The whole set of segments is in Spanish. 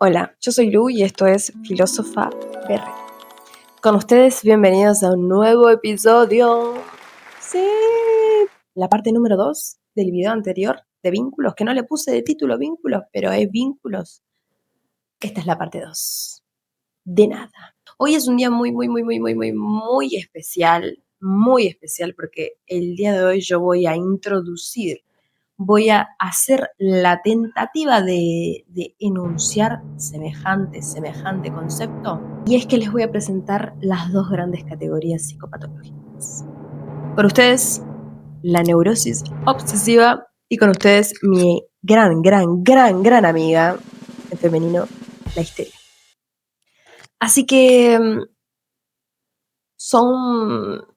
Hola, yo soy Lu y esto es Filósofa PR. Con ustedes, bienvenidos a un nuevo episodio. Sí, la parte número 2 del video anterior de vínculos, que no le puse de título vínculos, pero es vínculos. Esta es la parte 2. De nada. Hoy es un día muy especial porque el día de hoy yo voy a hacer la tentativa de enunciar semejante concepto, y es que les voy a presentar las dos grandes categorías psicopatológicas. Con ustedes, la neurosis obsesiva, y con ustedes, mi gran amiga, en femenino, la histeria. Así que son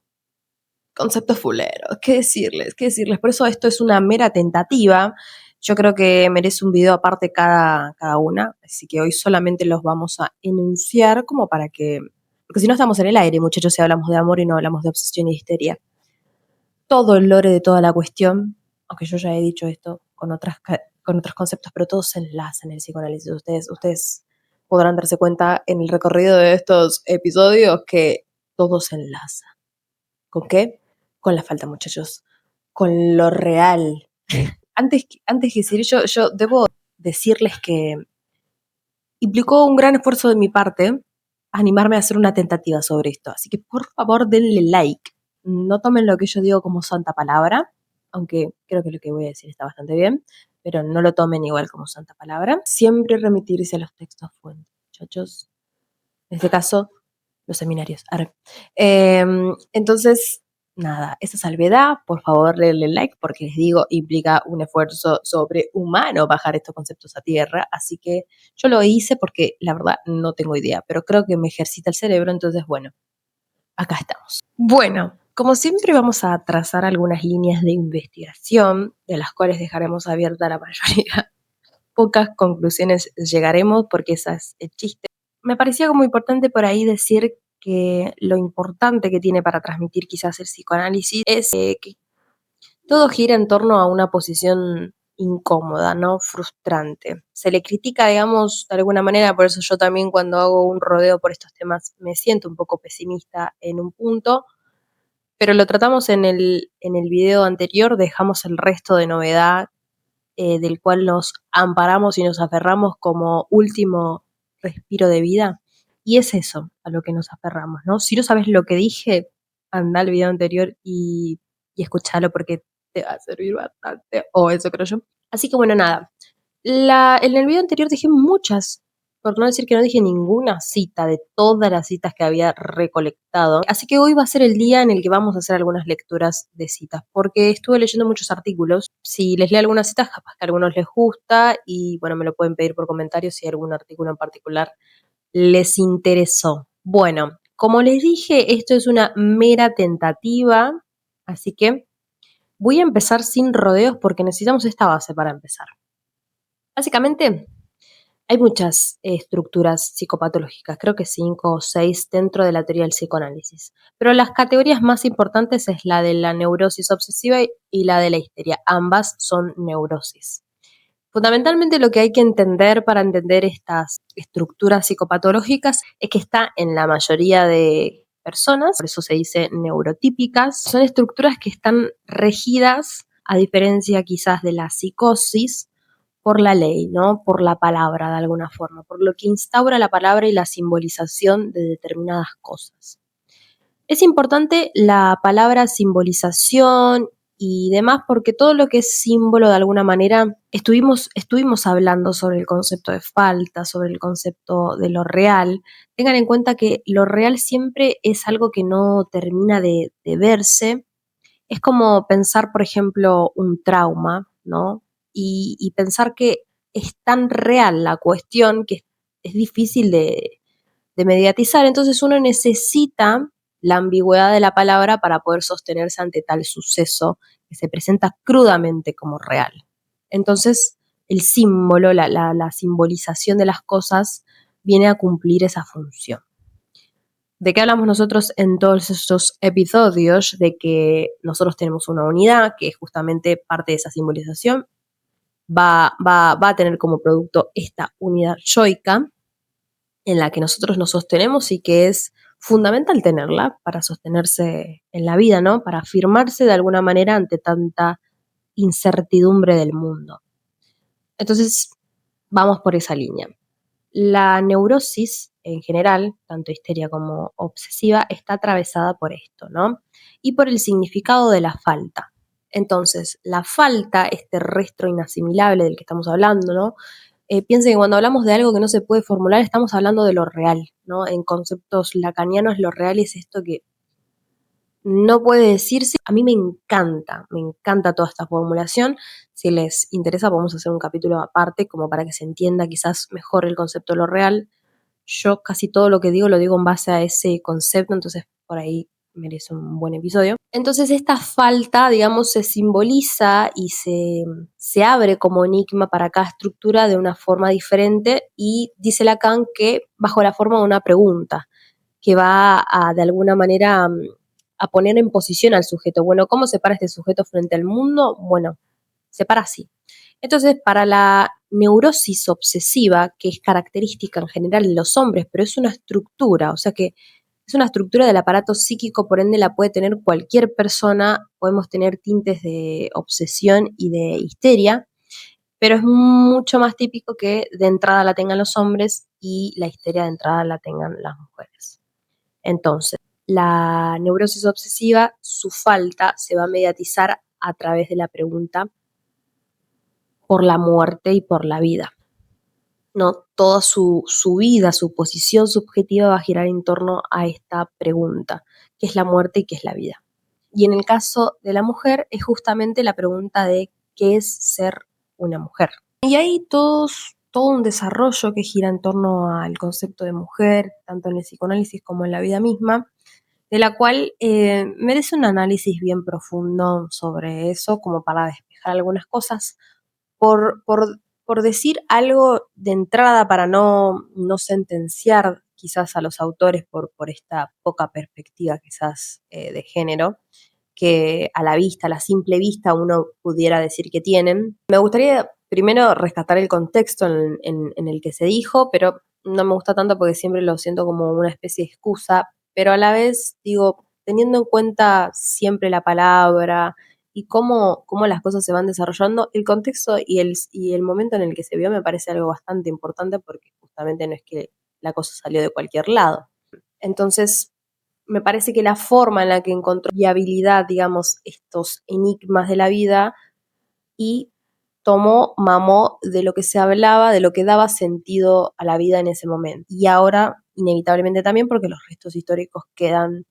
conceptos fuleros, ¿qué decirles? Por eso esto es una mera tentativa. Yo creo que merece un video aparte cada una, así que hoy solamente los vamos a enunciar como para que... Porque si no estamos en el aire, muchachos, si hablamos de amor y no hablamos de obsesión y histeria. Todo el lore de toda la cuestión, aunque yo ya he dicho esto con otros conceptos, pero todo se enlaza en el psicoanálisis. Ustedes podrán darse cuenta en el recorrido de estos episodios que todo se enlaza. ¿Con qué? Con la falta, muchachos. Con lo real. Antes que decir, yo debo decirles que implicó un gran esfuerzo de mi parte animarme a hacer una tentativa sobre esto. Así que por favor denle like. No tomen lo que yo digo como santa palabra, aunque creo que lo que voy a decir está bastante bien, pero no lo tomen igual como santa palabra. Siempre remitirse a los textos fuentes, muchachos. En este caso, los seminarios. Entonces, nada, esa salvedad, por favor denle like, porque les digo, implica un esfuerzo sobrehumano bajar estos conceptos a tierra, así que yo lo hice porque la verdad no tengo idea, pero creo que me ejercita el cerebro, entonces bueno, acá estamos. Bueno, como siempre vamos a trazar algunas líneas de investigación, de las cuales dejaremos abierta la mayoría. Pocas conclusiones llegaremos porque ese es el chiste. Me parecía como importante por ahí decir que lo importante que tiene para transmitir quizás el psicoanálisis es que todo gira en torno a una posición incómoda, ¿no? Frustrante. Se le critica, digamos, de alguna manera, por eso yo también cuando hago un rodeo por estos temas me siento un poco pesimista en un punto, pero lo tratamos en el video anterior, dejamos el resto de novedad del cual nos amparamos y nos aferramos como último respiro de vida. Y es eso a lo que nos aferramos, ¿no? Si no sabes lo que dije, anda al video anterior y escúchalo porque te va a servir bastante, o eso creo yo. Así que bueno, nada. En el video anterior dije muchas, por no decir que no dije ninguna cita de todas las citas que había recolectado. Así que hoy va a ser el día en el que vamos a hacer algunas lecturas de citas, porque estuve leyendo muchos artículos. Si les leo algunas citas, capaz que a algunos les gusta y bueno, me lo pueden pedir por comentarios si algún artículo en particular les interesó. Bueno, como les dije, esto es una mera tentativa, así que voy a empezar sin rodeos porque necesitamos esta base para empezar. Básicamente, hay muchas estructuras psicopatológicas, creo que 5 o 6 dentro de la teoría del psicoanálisis. Pero las categorías más importantes es la de la neurosis obsesiva y la de la histeria. Ambas son neurosis. Fundamentalmente lo que hay que entender para entender estas estructuras psicopatológicas es que está en la mayoría de personas, por eso se dice neurotípicas, son estructuras que están regidas, a diferencia quizás de la psicosis, por la ley, ¿no? Por la palabra de alguna forma, por lo que instaura la palabra y la simbolización de determinadas cosas. Es importante la palabra simbolización y demás porque todo lo que es símbolo de alguna manera estuvimos hablando sobre el concepto de falta, sobre el concepto de lo real. Tengan en cuenta que lo real siempre es algo que no termina de verse. Es como pensar, por ejemplo, un trauma, ¿no? Y pensar que es tan real la cuestión que es difícil de mediatizar. Entonces uno necesita la ambigüedad de la palabra para poder sostenerse ante tal suceso que se presenta crudamente como real. Entonces el símbolo, la simbolización de las cosas viene a cumplir esa función. ¿De qué hablamos nosotros en todos estos episodios? De que nosotros tenemos una unidad que es justamente parte de esa simbolización va a tener como producto esta unidad yoica en la que nosotros nos sostenemos y que es fundamental tenerla para sostenerse en la vida, ¿no? Para afirmarse de alguna manera ante tanta incertidumbre del mundo. Entonces, vamos por esa línea. La neurosis en general, tanto histeria como obsesiva, está atravesada por esto, ¿no? Y por el significado de la falta. Entonces, la falta, este resto inasimilable del que estamos hablando, ¿no? Piensen que cuando hablamos de algo que no se puede formular, estamos hablando de lo real, ¿no? En conceptos lacanianos, lo real es esto que no puede decirse. A mí me encanta toda esta formulación. Si les interesa, podemos hacer un capítulo aparte, como para que se entienda quizás mejor el concepto de lo real. Yo casi todo lo que digo lo digo en base a ese concepto, entonces por ahí merece un buen episodio. Entonces esta falta, digamos, se simboliza y se abre como enigma para cada estructura de una forma diferente y dice Lacan que bajo la forma de una pregunta que va a, de alguna manera, a poner en posición al sujeto. Bueno, ¿cómo se para este sujeto frente al mundo? Bueno, se para así. Entonces, para la neurosis obsesiva, que es característica en general de los hombres, pero es una estructura, o sea que es una estructura del aparato psíquico, por ende la puede tener cualquier persona, podemos tener tintes de obsesión y de histeria, pero es mucho más típico que de entrada la tengan los hombres y la histeria de entrada la tengan las mujeres. Entonces, la neurosis obsesiva, su falta se va a mediatizar a través de la pregunta por la muerte y por la vida. ¿No? Toda su vida, su posición subjetiva va a girar en torno a esta pregunta, ¿qué es la muerte y qué es la vida? Y en el caso de la mujer es justamente la pregunta de qué es ser una mujer. Y hay todo un desarrollo que gira en torno al concepto de mujer, tanto en el psicoanálisis como en la vida misma, de la cual merece un análisis bien profundo sobre eso, como para despejar algunas cosas. Por decir algo de entrada para no sentenciar quizás a los autores por esta poca perspectiva quizás de género, que a la vista, a la simple vista, uno pudiera decir que tienen. Me gustaría primero rescatar el contexto en el que se dijo, pero no me gusta tanto porque siempre lo siento como una especie de excusa, pero a la vez digo, teniendo en cuenta siempre la palabra y cómo las cosas se van desarrollando, el contexto y el momento en el que se vio me parece algo bastante importante porque justamente no es que la cosa salió de cualquier lado. Entonces, me parece que la forma en la que encontró viabilidad, digamos, estos enigmas de la vida y mamó de lo que se hablaba, de lo que daba sentido a la vida en ese momento. Y ahora, inevitablemente también, porque los restos históricos quedan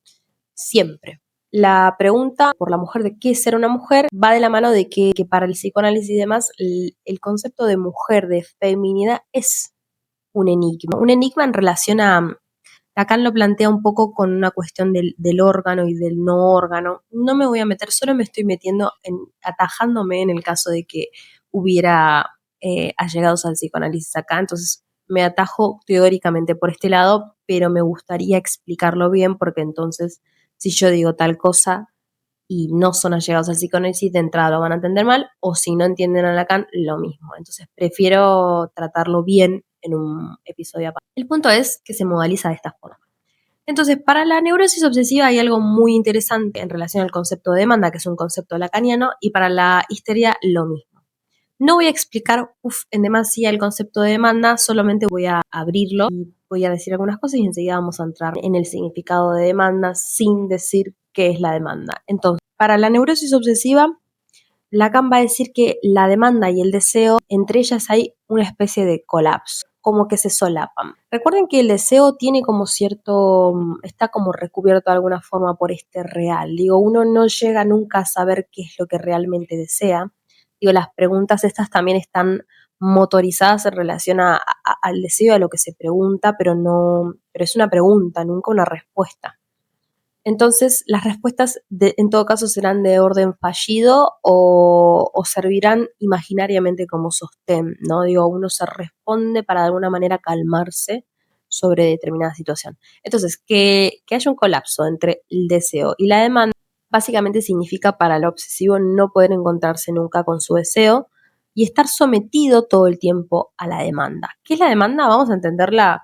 siempre. La pregunta por la mujer de qué es ser una mujer va de la mano de que para el psicoanálisis y demás, el concepto de mujer, de feminidad, es un enigma. Un enigma en relación a, Lacan lo plantea un poco con una cuestión del órgano y del no órgano. No me voy a meter, solo me estoy metiendo atajándome en el caso de que hubiera allegados al psicoanálisis acá. Entonces me atajo teóricamente por este lado, pero me gustaría explicarlo bien porque entonces si yo digo tal cosa y no son allegados al psicoanálisis, de entrada lo van a entender mal, o si no entienden a Lacan, lo mismo. Entonces prefiero tratarlo bien en un episodio aparte. El punto es que se modaliza de esta forma. Entonces, para la neurosis obsesiva hay algo muy interesante en relación al concepto de demanda, que es un concepto lacaniano, y para la histeria lo mismo. No voy a explicar en demasía el concepto de demanda, solamente voy a abrirlo y voy a decir algunas cosas y enseguida vamos a entrar en el significado de demanda sin decir qué es la demanda. Entonces, para la neurosis obsesiva, Lacan va a decir que la demanda y el deseo, entre ellas hay una especie de colapso, como que se solapan. Recuerden que el deseo tiene como cierto, está como recubierto de alguna forma por este real. Digo, uno no llega nunca a saber qué es lo que realmente desea. Digo, las preguntas estas también están motorizadas en relación al deseo, a lo que se pregunta, pero es una pregunta, nunca una respuesta. Entonces, las respuestas en todo caso serán de orden fallido o servirán imaginariamente como sostén, ¿no? Digo, uno se responde para de alguna manera calmarse sobre determinada situación. Entonces, que haya un colapso entre el deseo y la demanda, básicamente significa para el obsesivo no poder encontrarse nunca con su deseo, y estar sometido todo el tiempo a la demanda. ¿Qué es la demanda? Vamos a entenderla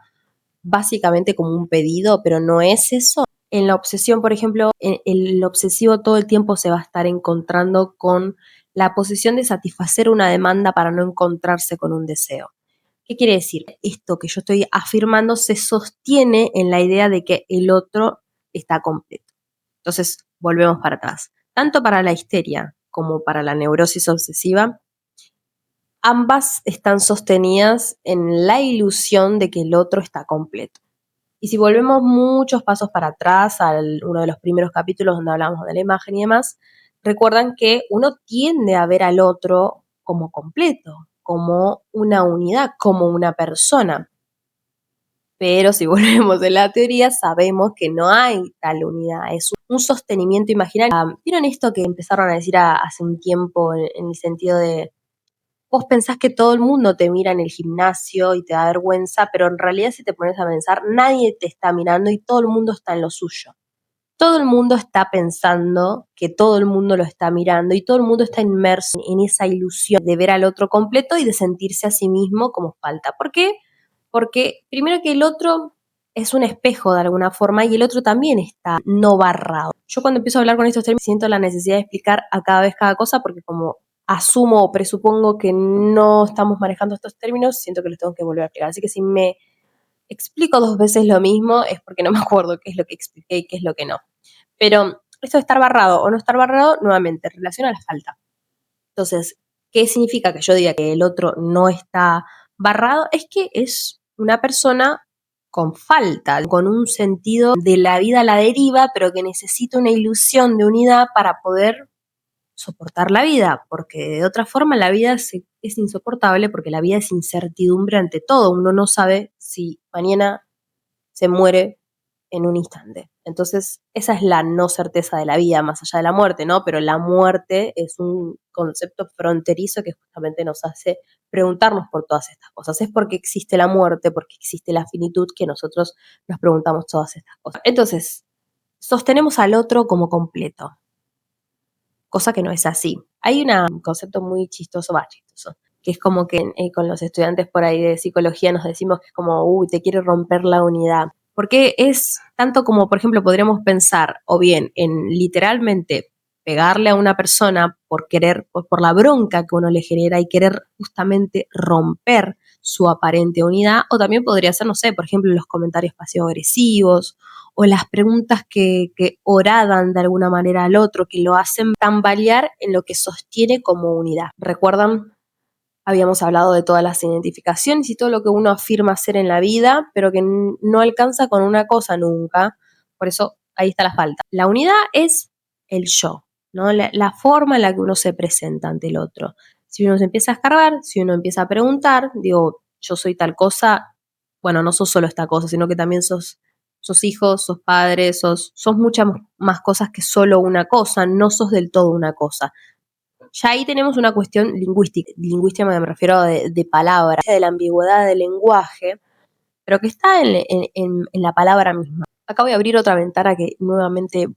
básicamente como un pedido, pero no es eso. En la obsesión, por ejemplo, el obsesivo todo el tiempo se va a estar encontrando con la posición de satisfacer una demanda para no encontrarse con un deseo. ¿Qué quiere decir? Esto que yo estoy afirmando se sostiene en la idea de que el otro está completo. Entonces, volvemos para atrás. Tanto para la histeria como para la neurosis obsesiva, ambas están sostenidas en la ilusión de que el otro está completo. Y si volvemos muchos pasos para atrás, a uno de los primeros capítulos donde hablamos de la imagen y demás, recuerdan que uno tiende a ver al otro como completo, como una unidad, como una persona. Pero si volvemos de la teoría, sabemos que no hay tal unidad, es un sostenimiento imaginario. ¿Vieron esto que empezaron a decir hace un tiempo en el sentido de vos pensás que todo el mundo te mira en el gimnasio y te da vergüenza, pero en realidad si te pones a pensar, nadie te está mirando y todo el mundo está en lo suyo? Todo el mundo está pensando que todo el mundo lo está mirando y todo el mundo está inmerso en esa ilusión de ver al otro completo y de sentirse a sí mismo como falta. ¿Por qué? Porque primero que el otro es un espejo de alguna forma y el otro también está no barrado. Yo cuando empiezo a hablar con estos términos siento la necesidad de explicar a cada vez cada cosa porque como asumo o presupongo que no estamos manejando estos términos, siento que los tengo que volver a explicar. Así que si me explico dos veces lo mismo es porque no me acuerdo qué es lo que expliqué y qué es lo que no. Pero esto de estar barrado o no estar barrado, nuevamente, relaciona a la falta. Entonces, ¿qué significa que yo diga que el otro no está barrado? Es que es una persona con falta, con un sentido de la vida a la deriva, pero que necesita una ilusión de unidad para poder soportar la vida, porque de otra forma la vida es insoportable, porque la vida es incertidumbre ante todo. Uno no sabe si mañana se muere en un instante. Entonces, esa es la no certeza de la vida, más allá de la muerte, ¿no? Pero la muerte es un concepto fronterizo que justamente nos hace preguntarnos por todas estas cosas. Es porque existe la muerte, porque existe la finitud, que nosotros nos preguntamos todas estas cosas. Entonces, sostenemos al otro como completo, cosa que no es así. Hay un concepto muy chistoso, que es como que con los estudiantes por ahí de psicología nos decimos que es como, uy, te quiere romper la unidad. Porque es tanto como, por ejemplo, podríamos pensar o bien en literalmente pegarle a una persona por querer, por la bronca que uno le genera y querer justamente romper su aparente unidad, o también podría ser, no sé, por ejemplo, los comentarios pasivo-agresivos o las preguntas que horadan de alguna manera al otro, que lo hacen tambalear en lo que sostiene como unidad. ¿Recuerdan? Habíamos hablado de todas las identificaciones y todo lo que uno afirma ser en la vida, pero que no alcanza con una cosa nunca. Por eso ahí está la falta. La unidad es el yo, ¿no? La forma en la que uno se presenta ante el otro. Si uno se empieza a escarbar, si uno empieza a preguntar, digo, yo soy tal cosa, bueno, no sos solo esta cosa, sino que también sos hijos, sos padres, sos muchas más cosas que solo una cosa, no sos del todo una cosa. Ya ahí tenemos una cuestión lingüística me refiero de palabras, de la ambigüedad del lenguaje, pero que está en la palabra misma. Acá voy a abrir otra ventana que nuevamente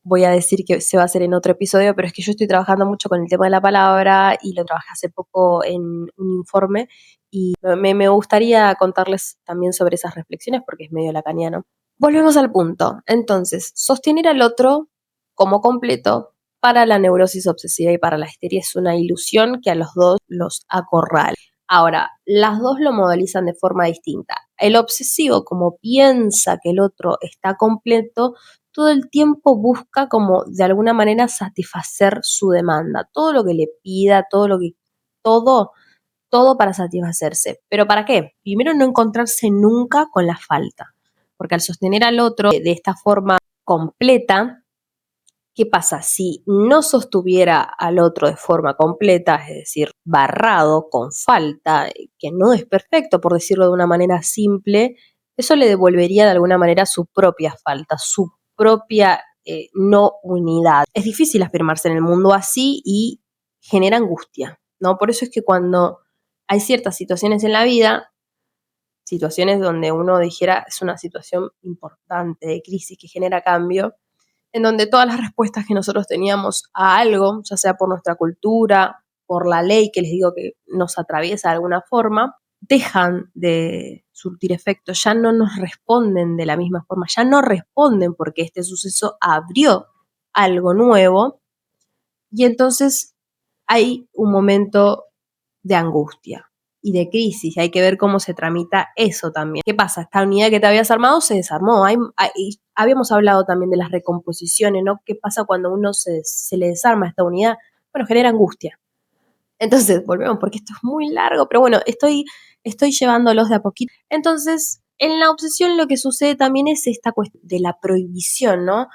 voy a decir que se va a hacer en otro episodio, pero es que yo estoy trabajando mucho con el tema de la palabra y lo trabajé hace poco en un informe y me gustaría contarles también sobre esas reflexiones porque es medio lacaniano. Volvemos al punto. Entonces, sostener al otro como completo para la neurosis obsesiva y para la histeria es una ilusión que a los dos los acorrala. Ahora, las dos lo modelizan de forma distinta. El obsesivo, como piensa que el otro está completo, todo el tiempo busca como de alguna manera satisfacer su demanda, todo lo que le pida, todo, todo para satisfacerse. ¿Pero para qué? Primero no encontrarse nunca con la falta, porque al sostener al otro de esta forma completa, ¿qué pasa? Si no sostuviera al otro de forma completa, es decir, barrado, con falta, que no es perfecto, por decirlo de una manera simple, eso le devolvería de alguna manera su propia falta, su propia no unidad. Es difícil afirmarse en el mundo así y genera angustia, ¿no? Por eso es que cuando hay ciertas situaciones en la vida, situaciones donde uno dijera es una situación importante de crisis que genera cambio, en donde todas las respuestas que nosotros teníamos a algo, ya sea por nuestra cultura, por la ley que les digo que nos atraviesa de alguna forma, dejan de surtir efecto, ya no nos responden de la misma forma, ya no responden porque este suceso abrió algo nuevo y entonces hay un momento de angustia y de crisis. Hay que ver cómo se tramita eso también. ¿Qué pasa? Esta unidad que te habías armado se desarmó. Habíamos hablado también de las recomposiciones, ¿no? ¿Qué pasa cuando uno se le desarma esta unidad? Bueno, genera angustia. Entonces, volvemos, porque esto es muy largo, pero bueno, estoy llevándolos de a poquito. Entonces, en la obsesión lo que sucede también es esta cuestión de la prohibición, ¿no?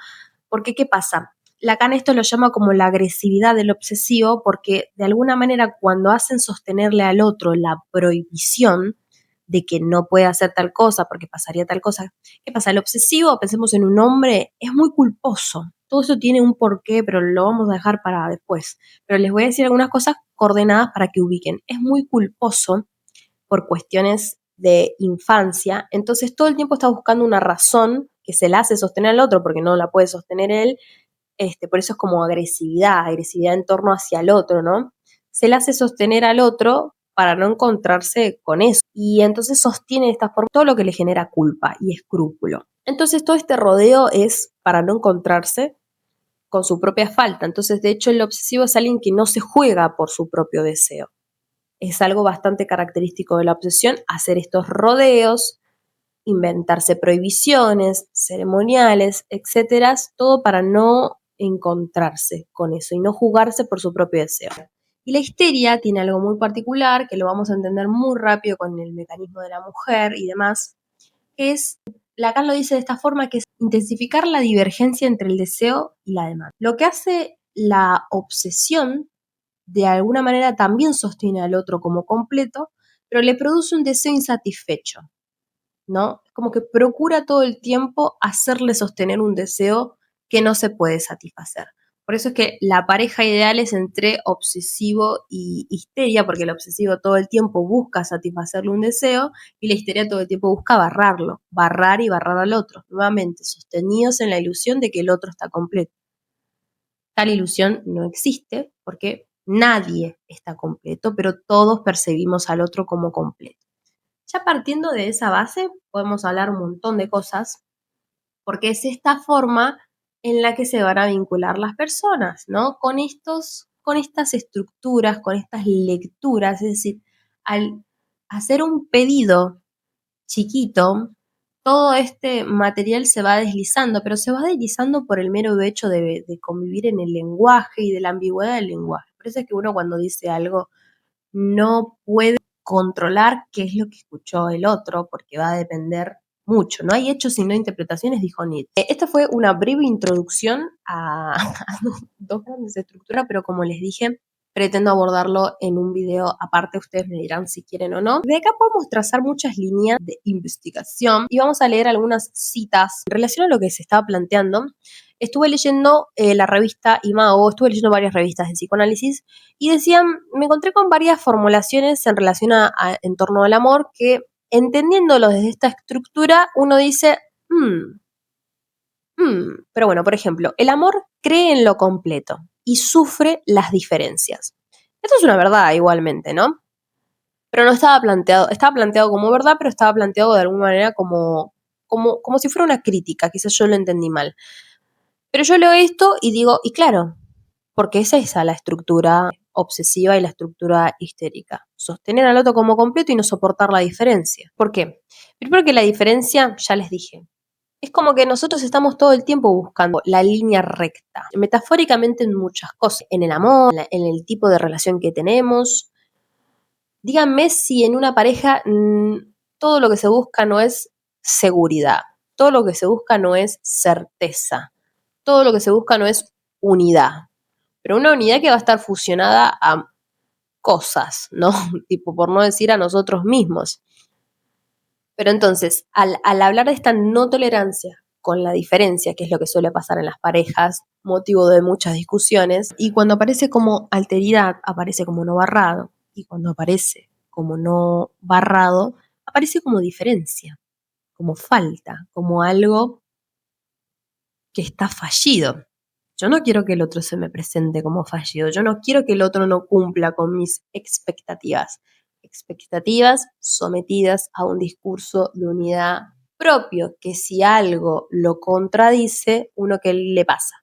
Porque, ¿qué pasa? Lacan esto lo llama como la agresividad del obsesivo, porque de alguna manera cuando hacen sostenerle al otro la prohibición de que no puede hacer tal cosa porque pasaría tal cosa, ¿qué pasa? El obsesivo, pensemos en un hombre, es muy culposo. Todo eso tiene un porqué, pero lo vamos a dejar para después. Pero les voy a decir algunas cosas coordenadas para que ubiquen. Es muy culposo por cuestiones de infancia, entonces todo el tiempo está buscando una razón que se la hace sostener al otro porque no la puede sostener él, por eso es como agresividad en torno hacia el otro, ¿no? Se la hace sostener al otro para no encontrarse con eso. Y entonces sostiene de esta forma todo lo que le genera culpa y escrúpulo. Entonces todo este rodeo es para no encontrarse con su propia falta. Entonces, de hecho, el obsesivo es alguien que no se juega por su propio deseo. Es algo bastante característico de la obsesión, hacer estos rodeos, inventarse prohibiciones, ceremoniales, etcétera, todo para no encontrarse con eso y no jugarse por su propio deseo. Y la histeria tiene algo muy particular, que lo vamos a entender muy rápido con el mecanismo de la mujer y demás, que es, Lacan lo dice de esta forma, que es intensificar la divergencia entre el deseo y la demanda. Lo que hace la obsesión, de alguna manera también sostiene al otro como completo, pero le produce un deseo insatisfecho, ¿no? Como que procura todo el tiempo hacerle sostener un deseo que no se puede satisfacer. Por eso es que la pareja ideal es entre obsesivo y histeria, porque el obsesivo todo el tiempo busca satisfacerle un deseo y la histeria todo el tiempo busca barrarlo, barrar y barrar al otro, nuevamente sostenidos en la ilusión de que el otro está completo. Tal ilusión no existe porque nadie está completo, pero todos percibimos al otro como completo. Ya partiendo de esa base, podemos hablar un montón de cosas, porque es esta forma en la que se van a vincular las personas, ¿no? Con estas estructuras, con estas lecturas, es decir, al hacer un pedido chiquito, todo este material se va deslizando, pero se va deslizando por el mero hecho de convivir en el lenguaje y de la ambigüedad del lenguaje. Por eso es que uno cuando dice algo no puede controlar qué es lo que escuchó el otro, porque va a depender mucho. No hay hechos sino interpretaciones, dijo Nietzsche. Esta fue una breve introducción a dos grandes estructuras, pero como les dije, pretendo abordarlo en un video aparte, ustedes me dirán si quieren o no. De acá podemos trazar muchas líneas de investigación y vamos a leer algunas citas en relación a lo que se estaba planteando. Estuve leyendo la revista Imago, estuve leyendo varias revistas de psicoanálisis y decían, me encontré con varias formulaciones en relación en torno al amor que, entendiéndolo desde esta estructura, uno dice, pero bueno, por ejemplo, el amor cree en lo completo y sufre las diferencias. Esto es una verdad igualmente, ¿no? Pero no estaba planteado como verdad, pero estaba planteado de alguna manera como si fuera una crítica, quizás yo lo entendí mal. Pero yo leo esto y digo, y claro, porque es esa la estructura obsesiva y la estructura histérica. Sostener al otro como completo y no soportar la diferencia. ¿Por qué? Primero que la diferencia, ya les dije, es como que nosotros estamos todo el tiempo buscando la línea recta, metafóricamente en muchas cosas, en el amor, en el tipo de relación que tenemos. Díganme si en una pareja todo lo que se busca no es seguridad, todo lo que se busca no es certeza, todo lo que se busca no es unidad, pero una unidad que va a estar fusionada a cosas, ¿no? Tipo, por no decir a nosotros mismos. Pero entonces, al hablar de esta no tolerancia con la diferencia, que es lo que suele pasar en las parejas, motivo de muchas discusiones, y cuando aparece como alteridad, aparece como no barrado, y cuando aparece como no barrado, aparece como diferencia, como falta, como algo que está fallido. Yo no quiero que el otro se me presente como fallido, yo no quiero que el otro no cumpla con mis expectativas. Expectativas sometidas a un discurso de unidad propio, que si algo lo contradice, uno que le pasa,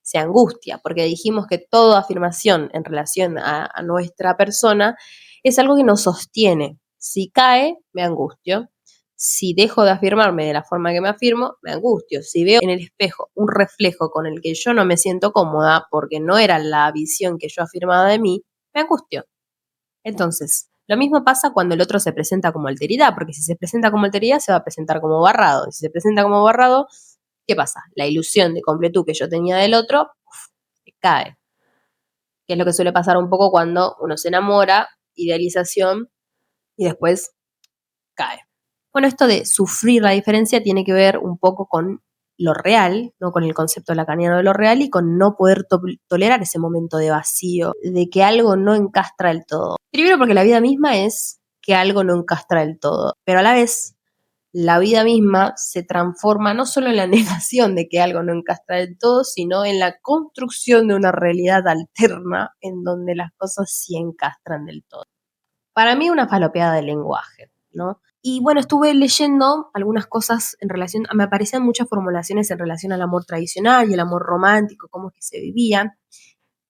se angustia, porque dijimos que toda afirmación en relación a nuestra persona es algo que nos sostiene. Si cae, me angustio. Si dejo de afirmarme de la forma que me afirmo, me angustio. Si veo en el espejo un reflejo con el que yo no me siento cómoda porque no era la visión que yo afirmaba de mí, me angustio. Entonces, lo mismo pasa cuando el otro se presenta como alteridad, porque si se presenta como alteridad se va a presentar como barrado. Y si se presenta como barrado, ¿qué pasa? La ilusión de completud que yo tenía del otro cae. Que es lo que suele pasar un poco cuando uno se enamora, idealización, y después cae. Bueno, esto de sufrir la diferencia tiene que ver un poco con lo real, ¿no? Con el concepto lacaniano de lo real y con no poder tolerar ese momento de vacío, de que algo no encastra del todo. Primero porque la vida misma es que algo no encastra del todo, pero a la vez la vida misma se transforma no solo en la negación de que algo no encastra del todo, sino en la construcción de una realidad alterna en donde las cosas sí encastran del todo. Para mí una falopeada de lenguaje, ¿no? Y bueno, estuve leyendo algunas cosas en relación, me aparecían muchas formulaciones en relación al amor tradicional y el amor romántico, cómo es que se vivía.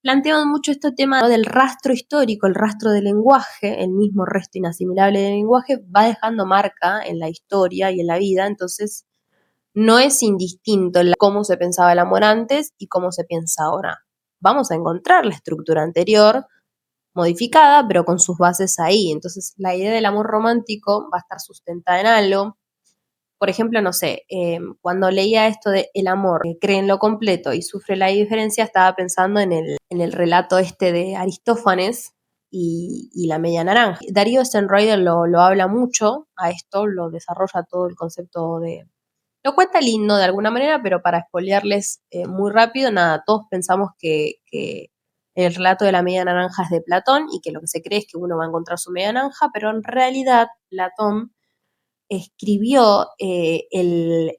Planteaban mucho este tema, ¿no?, del rastro histórico, el rastro del lenguaje, el mismo resto inasimilable del lenguaje, va dejando marca en la historia y en la vida, entonces no es indistinto cómo se pensaba el amor antes y cómo se piensa ahora. Vamos a encontrar la estructura anterior, modificada, pero con sus bases ahí. Entonces, la idea del amor romántico va a estar sustentada en algo. Por ejemplo, no sé, cuando leía esto de el amor que cree en lo completo y sufre la diferencia, estaba pensando en el relato este de Aristófanes y la media naranja. Darío Stenrieder lo habla mucho a esto, lo desarrolla todo el concepto de... Lo cuenta lindo de alguna manera, pero para spoilearles muy rápido, nada, todos pensamos que el relato de la media naranja es de Platón y que lo que se cree es que uno va a encontrar su media naranja, pero en realidad Platón escribió el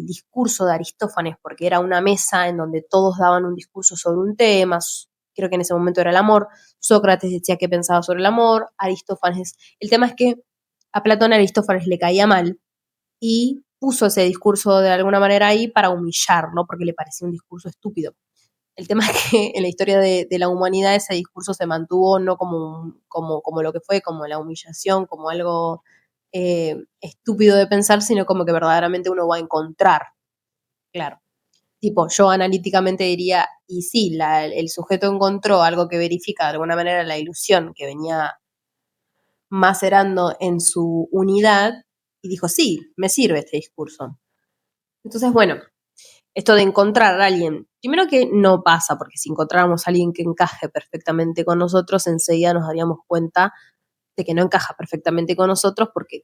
discurso de Aristófanes porque era una mesa en donde todos daban un discurso sobre un tema, creo que en ese momento era el amor, Sócrates decía que pensaba sobre el amor, Aristófanes, el tema es que a Platón Aristófanes le caía mal y puso ese discurso de alguna manera ahí para humillarlo porque le parecía un discurso estúpido. El tema es que en la historia de la humanidad ese discurso se mantuvo no como lo que fue, como la humillación, como algo estúpido de pensar, sino como que verdaderamente uno va a encontrar. Claro. Tipo, yo analíticamente diría, y sí, el sujeto encontró algo que verifica de alguna manera la ilusión que venía macerando en su unidad y dijo, sí, me sirve este discurso. Entonces, bueno, esto de encontrar a alguien, primero que no pasa, porque si encontráramos a alguien que encaje perfectamente con nosotros, enseguida nos daríamos cuenta de que no encaja perfectamente con nosotros porque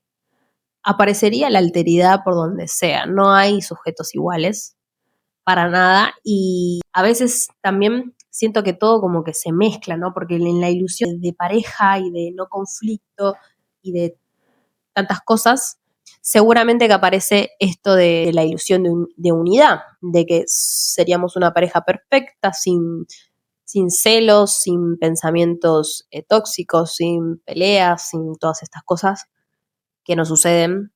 aparecería la alteridad por donde sea. No hay sujetos iguales para nada y a veces también siento que todo como que se mezcla, ¿no? Porque en la ilusión de pareja y de no conflicto y de tantas cosas, seguramente que aparece esto de la ilusión de unidad, de que seríamos una pareja perfecta, sin celos, sin pensamientos tóxicos, sin peleas, sin todas estas cosas que nos suceden,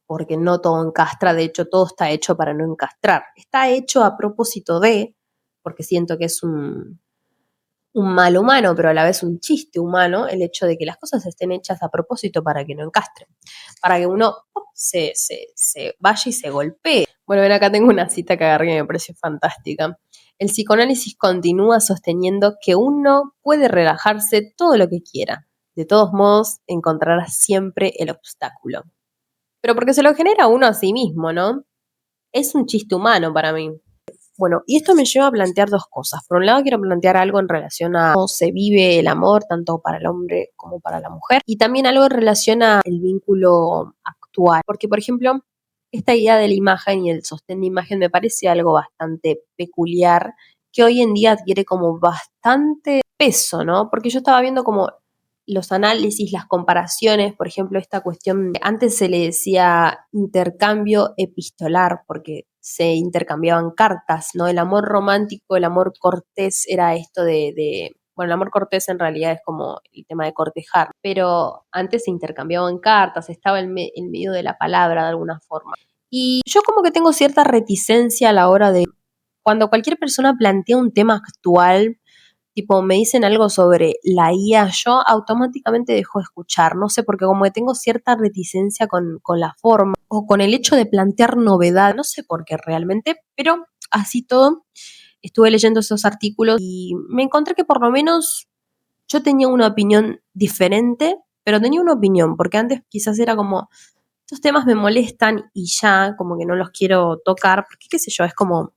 porque no todo encastra, de hecho todo está hecho para no encastrar. Está hecho a propósito de, porque siento que es un mal humano, pero a la vez un chiste humano, el hecho de que las cosas estén hechas a propósito para que no encastren, para que uno se vaya y se golpee. Bueno, ven acá tengo una cita que agarré que me pareció fantástica. El psicoanálisis continúa sosteniendo que uno puede relajarse todo lo que quiera. De todos modos, encontrará siempre el obstáculo. Pero porque se lo genera uno a sí mismo, ¿no? Es un chiste humano para mí. Bueno, y esto me lleva a plantear dos cosas. Por un lado, quiero plantear algo en relación a cómo se vive el amor, tanto para el hombre como para la mujer, y también algo en relación al vínculo actual. Porque, por ejemplo, esta idea de la imagen y el sostén de imagen me parece algo bastante peculiar, que hoy en día adquiere como bastante peso, ¿no? Porque yo estaba viendo como los análisis, las comparaciones, por ejemplo, esta cuestión, antes se le decía intercambio epistolar, porque se intercambiaban cartas, ¿no? El amor romántico, el amor cortés era esto bueno, el amor cortés en realidad es como el tema de cortejar, pero antes se intercambiaban cartas, estaba en medio de la palabra de alguna forma. Y yo como que tengo cierta reticencia a la hora de, cuando cualquier persona plantea un tema actual, tipo me dicen algo sobre la IA, yo automáticamente dejo de escuchar, no sé, porque como que tengo cierta reticencia con la forma o con el hecho de plantear novedad, no sé por qué realmente, pero así todo, estuve leyendo esos artículos y me encontré que por lo menos yo tenía una opinión diferente, pero tenía una opinión, porque antes quizás era como, estos temas me molestan y ya, como que no los quiero tocar, porque qué sé yo, es como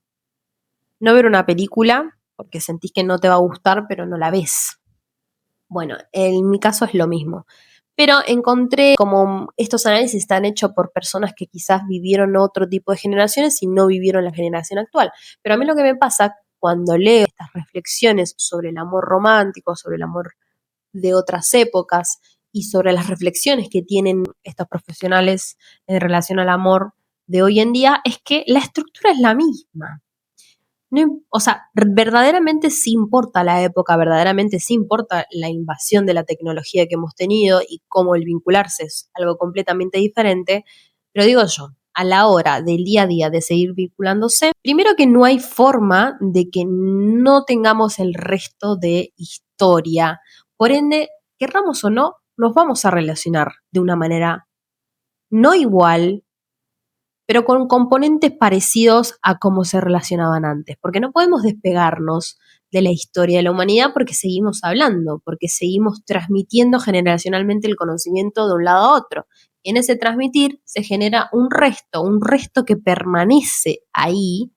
no ver una película porque sentís que no te va a gustar, pero no la ves. Bueno, en mi caso es lo mismo. Pero encontré como estos análisis están hechos por personas que quizás vivieron otro tipo de generaciones y no vivieron la generación actual. Pero a mí lo que me pasa cuando leo estas reflexiones sobre el amor romántico, sobre el amor de otras épocas y sobre las reflexiones que tienen estos profesionales en relación al amor de hoy en día, es que la estructura es la misma. No, o sea, verdaderamente sí importa la época, verdaderamente sí importa la invasión de la tecnología que hemos tenido y cómo el vincularse es algo completamente diferente, pero digo yo, a la hora del día a día de seguir vinculándose, primero que no hay forma de que no tengamos el resto de historia, por ende, querramos o no, nos vamos a relacionar de una manera no igual, pero con componentes parecidos a cómo se relacionaban antes, porque no podemos despegarnos de la historia de la humanidad porque seguimos hablando, porque seguimos transmitiendo generacionalmente el conocimiento de un lado a otro. Y en ese transmitir se genera un resto que permanece ahí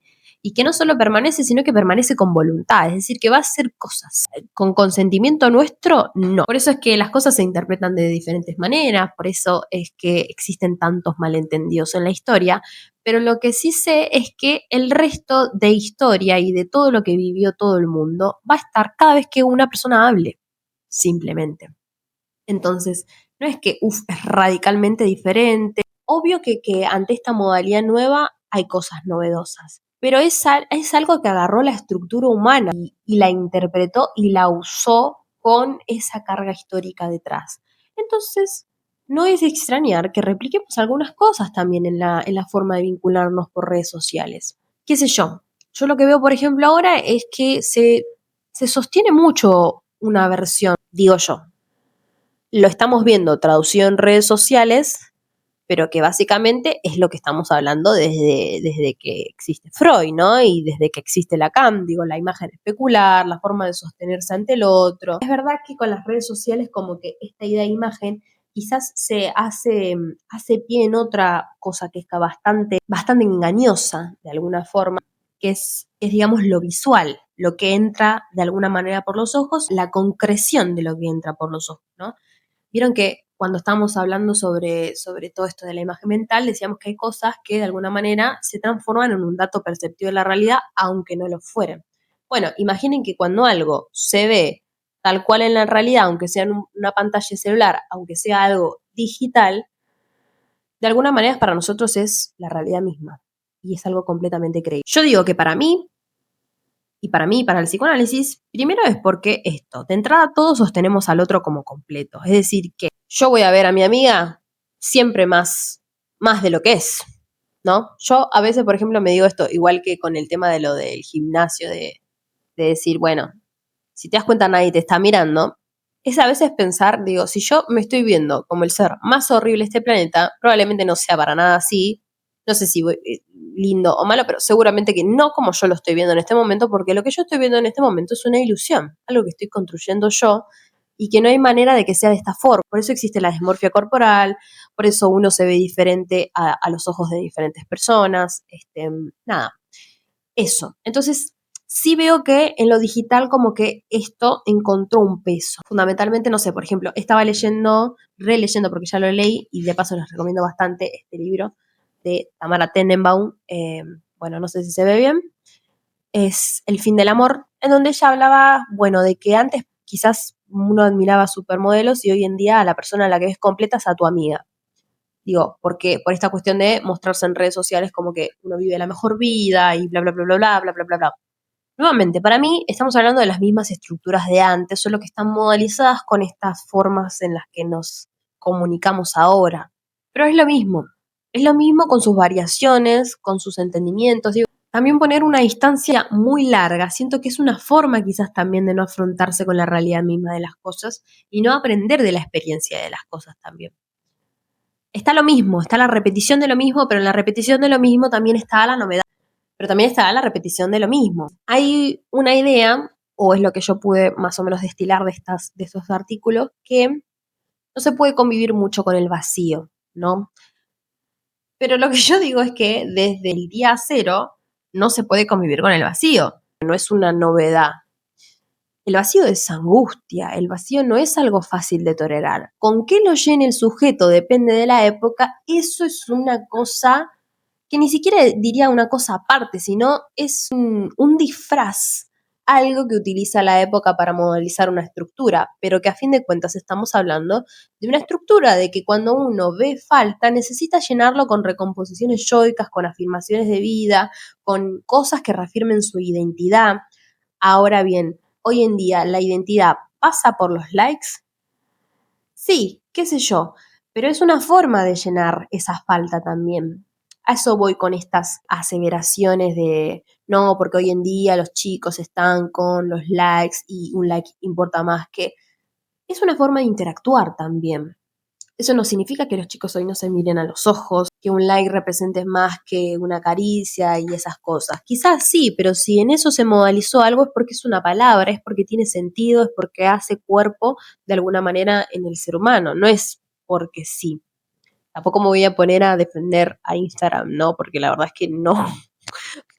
y que no solo permanece, sino que permanece con voluntad, es decir, que va a hacer cosas. ¿Con consentimiento nuestro? No. Por eso es que las cosas se interpretan de diferentes maneras, por eso es que existen tantos malentendidos en la historia, pero lo que sí sé es que el resto de historia y de todo lo que vivió todo el mundo va a estar cada vez que una persona hable, simplemente. Entonces, no es que, es radicalmente diferente. Obvio que ante esta modalidad nueva hay cosas novedosas, pero es algo que agarró la estructura humana y la interpretó y la usó con esa carga histórica detrás. Entonces, no es de extrañar que repliquemos algunas cosas también en la forma de vincularnos por redes sociales. ¿Qué sé yo? Yo lo que veo, por ejemplo, ahora es que se sostiene mucho una versión, digo yo, lo estamos viendo traducido en redes sociales, pero que básicamente es lo que estamos hablando desde que existe Freud, ¿no? Y desde que existe Lacan, digo, la imagen especular, la forma de sostenerse ante el otro. Es verdad que con las redes sociales como que esta idea de imagen quizás hace pie en otra cosa que está bastante engañosa de alguna forma, que es digamos lo visual, lo que entra de alguna manera por los ojos, la concreción de lo que entra por los ojos, ¿no? Vieron que cuando estábamos hablando sobre todo esto de la imagen mental, decíamos que hay cosas que de alguna manera se transforman en un dato perceptivo de la realidad, aunque no lo fueran. Bueno, imaginen que cuando algo se ve tal cual en la realidad, aunque sea en una pantalla celular, aunque sea algo digital, de alguna manera para nosotros es la realidad misma. Y es algo completamente creíble. Yo digo que para mí, para el psicoanálisis, primero es porque esto, de entrada todos sostenemos al otro como completo. Es decir, que yo voy a ver a mi amiga siempre más de lo que es, ¿no? Yo a veces, por ejemplo, me digo esto, igual que con el tema de lo del gimnasio, de decir, bueno, si te das cuenta nadie te está mirando, es a veces pensar, digo, si yo me estoy viendo como el ser más horrible de este planeta, probablemente no sea para nada así, no sé si lindo o malo, pero seguramente que no como yo lo estoy viendo en este momento, porque lo que yo estoy viendo en este momento es una ilusión, algo que estoy construyendo yo y que no hay manera de que sea de esta forma. Por eso existe la dismorfia corporal, por eso uno se ve diferente a los ojos de diferentes personas, nada, eso. Entonces, sí veo que en lo digital como que esto encontró un peso. Fundamentalmente, no sé, por ejemplo, estaba releyendo porque ya lo leí y de paso les recomiendo bastante este libro de Tamara Tenenbaum, bueno, no sé si se ve bien, es El fin del amor, en donde ella hablaba, bueno, de que antes quizás uno admiraba supermodelos y hoy en día a la persona a la que ves completa es a tu amiga. Digo, porque por esta cuestión de mostrarse en redes sociales como que uno vive la mejor vida y bla, bla, bla, bla, bla, bla, bla, bla, bla. Nuevamente, para mí estamos hablando de las mismas estructuras de antes, solo que están modalizadas con estas formas en las que nos comunicamos ahora. Pero es lo mismo con sus variaciones, con sus entendimientos. Digo, también poner una distancia muy larga, siento que es una forma quizás también de no afrontarse con la realidad misma de las cosas y no aprender de la experiencia de las cosas también. Está lo mismo, está la repetición de lo mismo, pero en la repetición de lo mismo también está la novedad, pero también está la repetición de lo mismo. Hay una idea, o es lo que yo pude más o menos destilar de estos artículos, que no se puede convivir mucho con el vacío, ¿no? Pero lo que yo digo es que desde el día cero no se puede convivir con el vacío, no es una novedad. El vacío es angustia, el vacío no es algo fácil de tolerar. Con qué lo llene el sujeto depende de la época, eso es una cosa que ni siquiera diría una cosa aparte, sino es un disfraz, algo que utiliza la época para modelizar una estructura, pero que a fin de cuentas estamos hablando de una estructura de que cuando uno ve falta necesita llenarlo con recomposiciones yoicas, con afirmaciones de vida, con cosas que reafirmen su identidad. Ahora bien, hoy en día la identidad pasa por los likes. Sí, qué sé yo, pero es una forma de llenar esa falta también. A eso voy con estas aseveraciones de no, porque hoy en día los chicos están con los likes y un like importa más que... Es una forma de interactuar también. Eso no significa que los chicos hoy no se miren a los ojos, que un like represente más que una caricia y esas cosas. Quizás sí, pero si en eso se modalizó algo es porque es una palabra, es porque tiene sentido, es porque hace cuerpo de alguna manera en el ser humano, no es porque sí. Tampoco me voy a poner a defender a Instagram, ¿no? Porque la verdad es que no.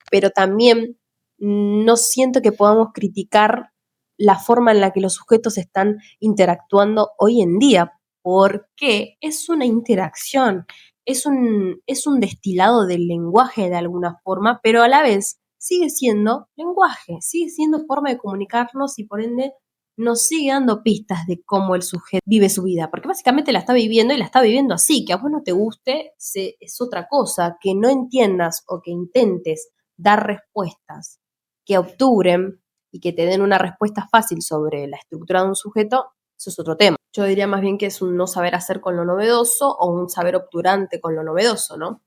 Pero también no siento que podamos criticar la forma en la que los sujetos están interactuando hoy en día, porque es una interacción, es un destilado del lenguaje de alguna forma, pero a la vez sigue siendo lenguaje, sigue siendo forma de comunicarnos y por ende nos sigue dando pistas de cómo el sujeto vive su vida, porque básicamente la está viviendo y la está viviendo así, que a vos no te guste es otra cosa, que no entiendas o que intentes dar respuestas que obturen y que te den una respuesta fácil sobre la estructura de un sujeto, eso es otro tema. Yo diría más bien que es un no saber hacer con lo novedoso o un saber obturante con lo novedoso, ¿no?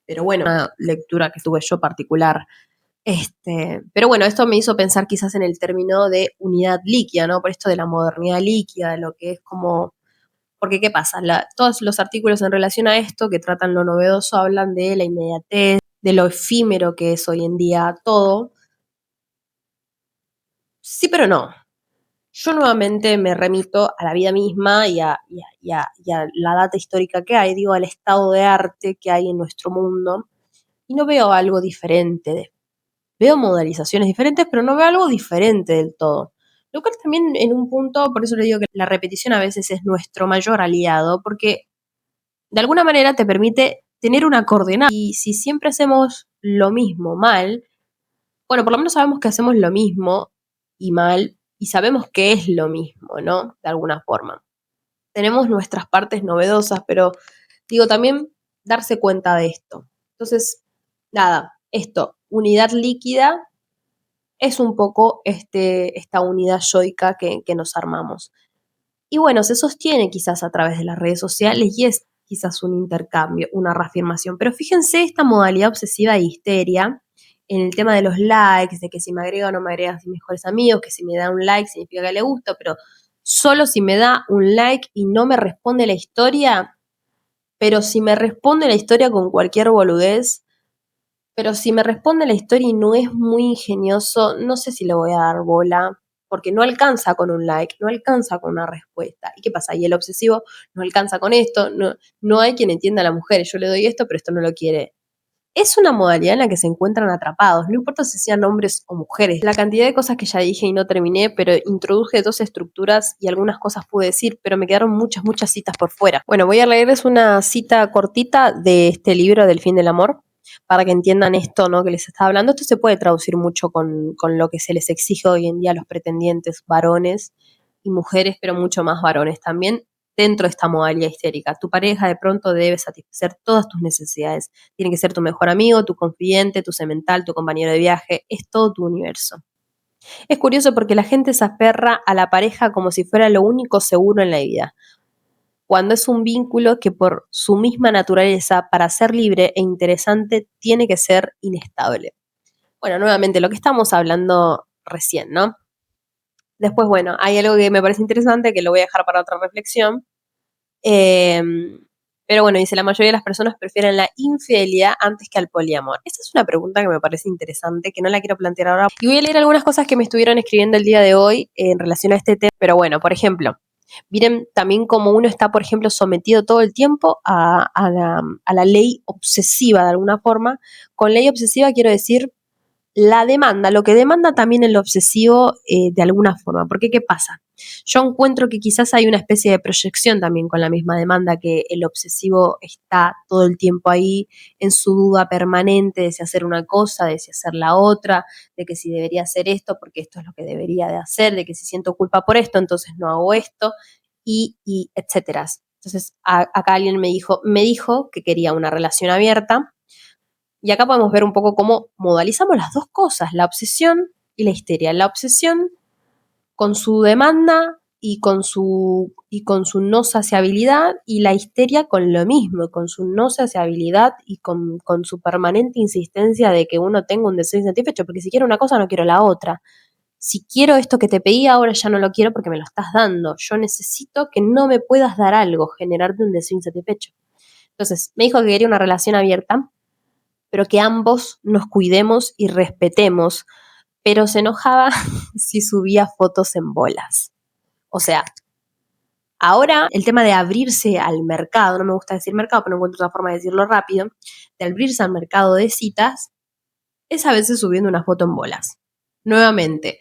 Pero bueno, una lectura que tuve yo particular. Pero bueno, esto me hizo pensar quizás en el término de unidad líquida, ¿no? Por esto de la modernidad líquida, de lo que es como... Porque, ¿qué pasa? Todos los artículos en relación a esto que tratan lo novedoso hablan de la inmediatez, de lo efímero que es hoy en día todo. Sí, pero no. Yo nuevamente me remito a la vida misma y a la data histórica que hay, digo, al estado de arte que hay en nuestro mundo, y no veo algo diferente. Veo modalizaciones diferentes, pero no veo algo diferente del todo. Lo cual también en un punto, por eso le digo que la repetición a veces es nuestro mayor aliado, porque de alguna manera te permite tener una coordenada. Y si siempre hacemos lo mismo mal, bueno, por lo menos sabemos que hacemos lo mismo y mal, y sabemos que es lo mismo, ¿no? De alguna forma. Tenemos nuestras partes novedosas, pero digo, también darse cuenta de esto. Entonces, nada, esto, unidad líquida, es un poco esta unidad yoica que nos armamos. Y bueno, se sostiene quizás a través de las redes sociales y es quizás un intercambio, una reafirmación. Pero fíjense esta modalidad obsesiva de histeria en el tema de los likes, de que si me agrega o no me agrega a mis mejores amigos, que si me da un like significa que le gusta, pero solo si me da un like y no me responde la historia, pero si me responde la historia con cualquier boludez, pero si me responde la historia y no es muy ingenioso, no sé si le voy a dar bola, porque no alcanza con un like, no alcanza con una respuesta. ¿Y qué pasa? Y el obsesivo no alcanza con esto, no hay quien entienda a la mujer, yo le doy esto, pero esto no lo quiere. Es una modalidad en la que se encuentran atrapados, no importa si sean hombres o mujeres. La cantidad de cosas que ya dije y no terminé, pero introduje dos estructuras y algunas cosas pude decir, pero me quedaron muchas, muchas citas por fuera. Bueno, voy a leerles una cita cortita de este libro del fin del amor, para que entiendan esto, ¿no? Que les estaba hablando. Esto se puede traducir mucho con lo que se les exige hoy en día a los pretendientes varones y mujeres, pero mucho más varones también. dentro de esta modalidad histérica. Tu pareja de pronto debe satisfacer todas tus necesidades. Tiene que ser tu mejor amigo, tu confidente, tu semental, tu compañero de viaje. Es todo tu universo. Es curioso porque la gente se aferra a la pareja como si fuera lo único seguro en la vida, cuando es un vínculo que por su misma naturaleza, para ser libre e interesante, tiene que ser inestable. Bueno, nuevamente, lo que estamos hablando recién, ¿no? Después, bueno, hay algo que me parece interesante, que lo voy a dejar para otra reflexión. Eh, pero bueno, dice, la mayoría de las personas prefieren la infidelidad antes que al poliamor. Esta es una pregunta que me parece interesante, que no la quiero plantear ahora. Y voy a leer algunas cosas que me estuvieron escribiendo el día de hoy en relación a este tema. Pero bueno, por ejemplo, miren también cómo uno está, por ejemplo, sometido todo el tiempo a la ley obsesiva de alguna forma. Con ley obsesiva quiero decir la demanda, lo que demanda también el obsesivo de alguna forma. Porque, ¿qué pasa? Yo encuentro que quizás hay una especie de proyección también con la misma demanda, que el obsesivo está todo el tiempo ahí en su duda permanente de si hacer una cosa, de si hacer la otra, de que si debería hacer esto porque esto es lo que debería de hacer, de que si siento culpa por esto, entonces no hago esto, y etcétera. Entonces, acá alguien me dijo que quería una relación abierta. Y acá podemos ver un poco cómo modalizamos las dos cosas, la obsesión y la histeria. La obsesión con su demanda y con su no saciabilidad, y la histeria con lo mismo, con su no saciabilidad y con su permanente insistencia de que uno tenga un deseo insatisfecho, porque si quiero una cosa no quiero la otra. Si quiero esto que te pedí ahora ya no lo quiero porque me lo estás dando. Yo necesito que no me puedas dar algo, generarte un deseo insatisfecho. Entonces, me dijo que quería una relación abierta, pero que ambos nos cuidemos y respetemos, pero se enojaba si subía fotos en bolas. O sea, ahora el tema de abrirse al mercado, no me gusta decir mercado, pero no encuentro otra forma de decirlo rápido, de abrirse al mercado de citas, es a veces subiendo una foto en bolas. Nuevamente,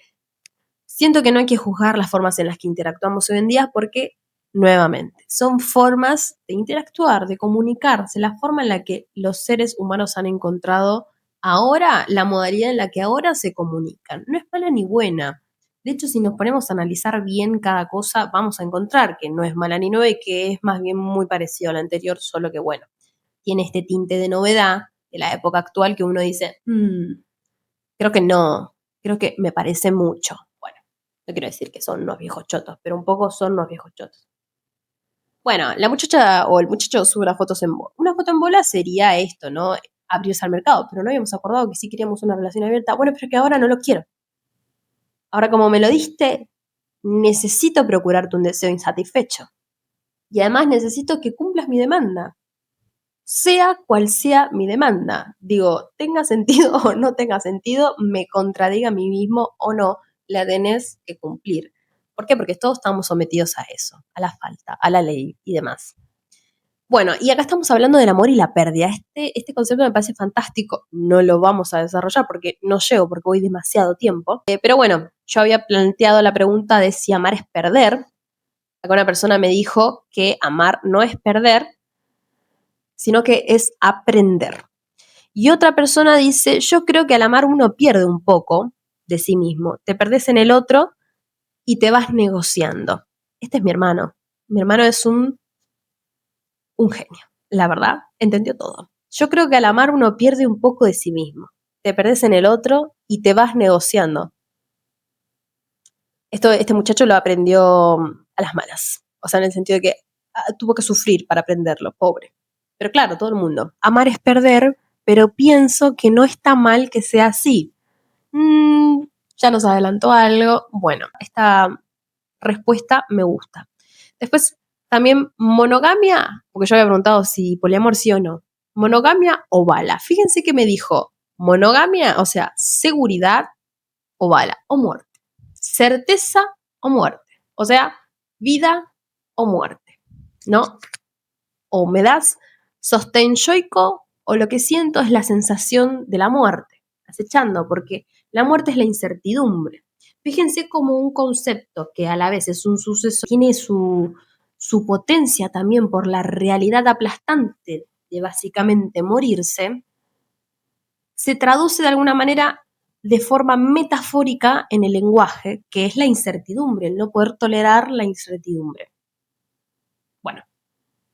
siento que no hay que juzgar las formas en las que interactuamos hoy en día porque, nuevamente, son formas de interactuar, de comunicarse, la forma en la que los seres humanos han encontrado ahora, la modalidad en la que ahora se comunican. No es mala ni buena. De hecho, si nos ponemos a analizar bien cada cosa, vamos a encontrar que no es mala ni nueva y que es más bien muy parecido a la anterior, solo que, bueno, tiene este tinte de novedad de la época actual que uno dice, creo que no, creo que me parece mucho. Bueno, no quiero decir que son unos viejos chotos, pero un poco son unos viejos chotos. Bueno, la muchacha o el muchacho sube las fotos en bola. Una foto en bola sería esto, ¿no? Abrirse al mercado, pero no habíamos acordado que sí queríamos una relación abierta. Bueno, pero es que ahora no lo quiero. Ahora, como me lo diste, necesito procurarte un deseo insatisfecho. Y además necesito que cumplas mi demanda, sea cual sea mi demanda. Digo, tenga sentido o no tenga sentido, me contradiga a mí mismo o no, la tenés que cumplir. ¿Por qué? Porque todos estamos sometidos a eso, a la falta, a la ley y demás. Bueno, y acá estamos hablando del amor y la pérdida. Este concepto me parece fantástico. No lo vamos a desarrollar porque no llego, porque voy demasiado tiempo. Pero bueno, yo había planteado la pregunta de si amar es perder. Acá una persona me dijo que amar no es perder, sino que es aprender. Y otra persona dice, yo creo que al amar uno pierde un poco de sí mismo. Te perdés en el otro y te vas negociando. Este es mi hermano. Mi hermano es un genio, la verdad, entendió todo. Yo creo que al amar uno pierde un poco de sí mismo. Te perdés en el otro y te vas negociando. Este muchacho lo aprendió a las malas. O sea, en el sentido de que tuvo que sufrir para aprenderlo, pobre. Pero claro, todo el mundo. Amar es perder, pero pienso que no está mal que sea así. Ya nos adelantó algo. Bueno, esta respuesta me gusta. Después, también monogamia, porque yo había preguntado si poliamor sí o no. Monogamia o bala. Fíjense que me dijo monogamia, o sea, seguridad o bala, o muerte. Certeza o muerte. O sea, vida o muerte, ¿no? O me das sostén yoico o lo que siento es la sensación de la muerte, acechando, porque la muerte es la incertidumbre. Fíjense como un concepto que a la vez es un suceso, tiene su potencia también por la realidad aplastante de básicamente morirse, se traduce de alguna manera de forma metafórica en el lenguaje, que es la incertidumbre, el no poder tolerar la incertidumbre. Bueno,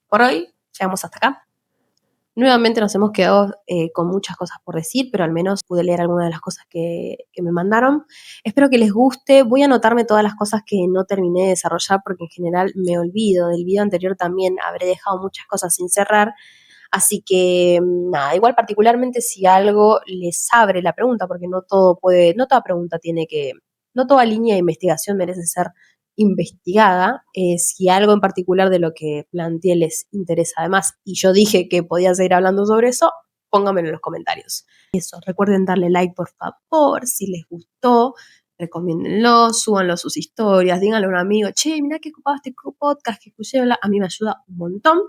por hoy llegamos hasta acá. Nuevamente nos hemos quedado con muchas cosas por decir, pero al menos pude leer algunas de las cosas que me mandaron. Espero que les guste. Voy a anotarme todas las cosas que no terminé de desarrollar porque en general me olvido. Del video anterior también habré dejado muchas cosas sin cerrar. Así que nada, igual particularmente si algo les abre la pregunta, porque no toda pregunta tiene que, no toda línea de investigación merece ser investigada. Si algo en particular de lo que planteé les interesa además y yo dije que podía seguir hablando sobre eso, pónganmelo en los comentarios. Eso, recuerden darle like por favor, si les gustó, recomiéndenlo, súbanlo a sus historias, díganle a un amigo, che, mirá qué ocupado este podcast que escuché, a mí me ayuda un montón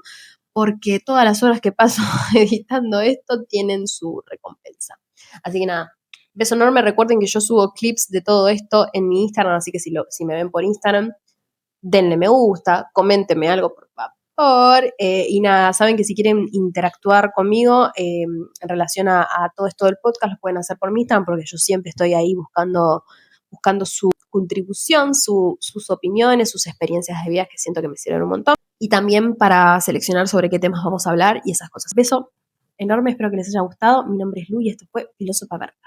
porque todas las horas que paso editando esto tienen su recompensa. Así que nada, beso enorme. Recuerden que yo subo clips de todo esto en mi Instagram, así que si me ven por Instagram, denle me gusta, coméntenme algo por favor. Y nada, saben que si quieren interactuar conmigo en relación a todo esto del podcast, lo pueden hacer por mi Instagram, porque yo siempre estoy ahí buscando su contribución, sus opiniones, sus experiencias de vida que siento que me sirven un montón. Y también para seleccionar sobre qué temas vamos a hablar y esas cosas. Beso enorme, espero que les haya gustado. Mi nombre es Lu y esto fue Filósofa Verga.